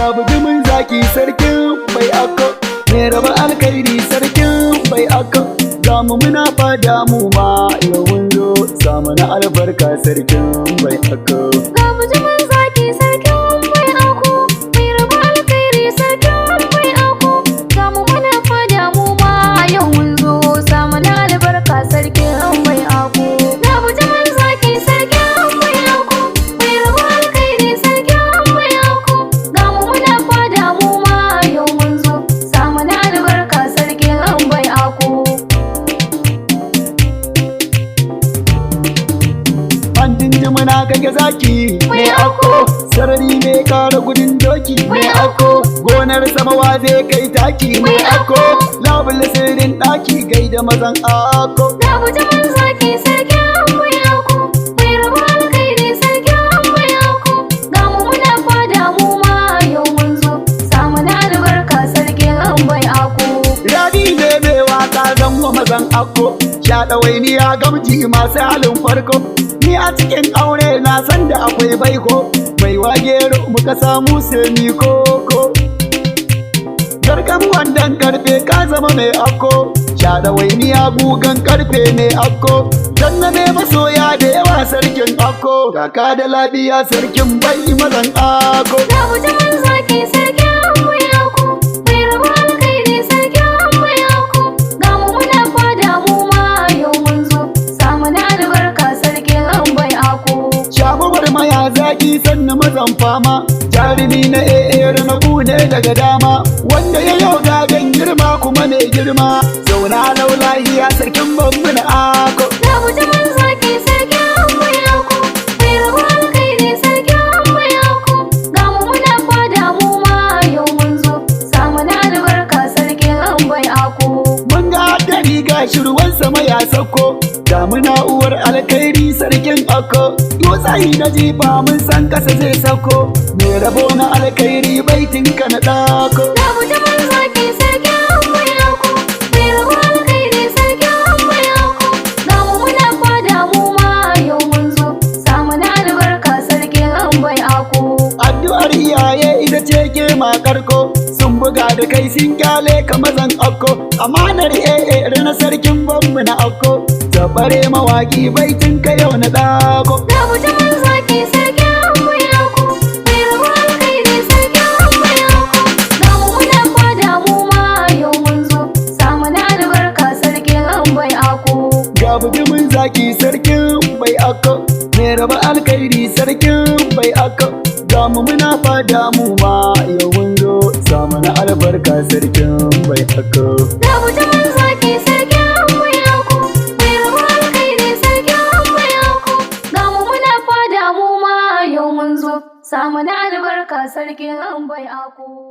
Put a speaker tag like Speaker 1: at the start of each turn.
Speaker 1: ga bujumin zaki sarkin bai ako, mai raba alkhairi sarkin bai ako, ga mu muna fada mu ma yau mun zo samu na albarka sarkin bai ako.
Speaker 2: Ga bujumin zaki sarkin bai ako, mai raba alkhairi sarkin bai ako, ga mu muna fada mu ma yau mun zo samu na albarka sarkin bai ako. Ga bujumin zaki sarkin bai ako, mai raba alkhairi sarkin bai ako, ga mu muna fada mu ma yau mun zo samu na albarka sarkin bai ako.
Speaker 1: An jinjimina kake zaki mai ako, sarari mai kara gudun doki mai ako, gonar samawa zai kai taki mai ako, labule sirrin ɗaki gaida mazan ako.
Speaker 2: Ga bujumin zaki sarkin bai ako, mai raba alkhairi sarkin bai ako, ga mu muna fada mu ma yau mun zo samu na albarka sarkin bai ako.
Speaker 1: Rabi ne mai waka zan wa mazan ako, sha ɗawainiya gamji masu halin farko, ni a cikin aure na san da akwai baiko, mai wagero muka samu semi koko. Garkam wandan karfe ka zama mai ako, sha ɗawainiya gugan karfe ne ako, dan na ne masoya da yawa sarkin ako, kaka da lafiya sarkin bai mazan ako.
Speaker 2: Ga bujumin zaki sarkin bai ako, mai raba alkhairi sarkin bai ako, ga mu muna fada mu ma yau mun zo samu na albarka sarkin bai ako.
Speaker 1: Shabawar maya zaki sanna mazan fama, jarumi na ere na ne daga dama, wanda ya yau gagan girma kuma mai girma, zauna lau lahiya sarkin bambu na ako.
Speaker 2: Ga bujumin zaki sarkin bai ako, mai raba alkhairi sarkin bai ako, ga mu muna fada mu ma yau mun zo samu na albarka sarkin bai ako.
Speaker 1: Mun ga da riga shirwan sama ya sauko, damuna uwar alkhairi sarkin ako, dutsayi na jifa mun san kasa zai sauko, mai rabo na alkhairi baitin ka na dako.
Speaker 2: Ga bujumin zaki sarkin bai ako, mai raba alkhairi sarkin bai ako, ga mu muna fada mu ma yau mun zo samu na albarka sarkin bai ako.
Speaker 1: Addu'ar iyaye ita ce ke makarko, sun buga da kai sun kyale ka mazan akko, amanar na sarkin bambu na akko, zabare mawaki baitin ka yau na dako.
Speaker 2: Ga bujumin zaki sarkin bai ako, mai raba alkhairi sarkin bai ako, ga mu muna fada mu ma yau mun zo samu na albarka sarkin bai ako.
Speaker 1: Ga bujumin zaki sarkin bai akko, mai raba alkhairi sarkin bai akko, ga mu muna fada mu ma yau mun zo samu na albarka sarkin bai akko.
Speaker 2: Ga bujumin zaki sarkin bai ako, mai raba alkhairi sarkin bai ako, ga mu muna fada mu ma yau mun zo samu na albarka sarkin bai ako.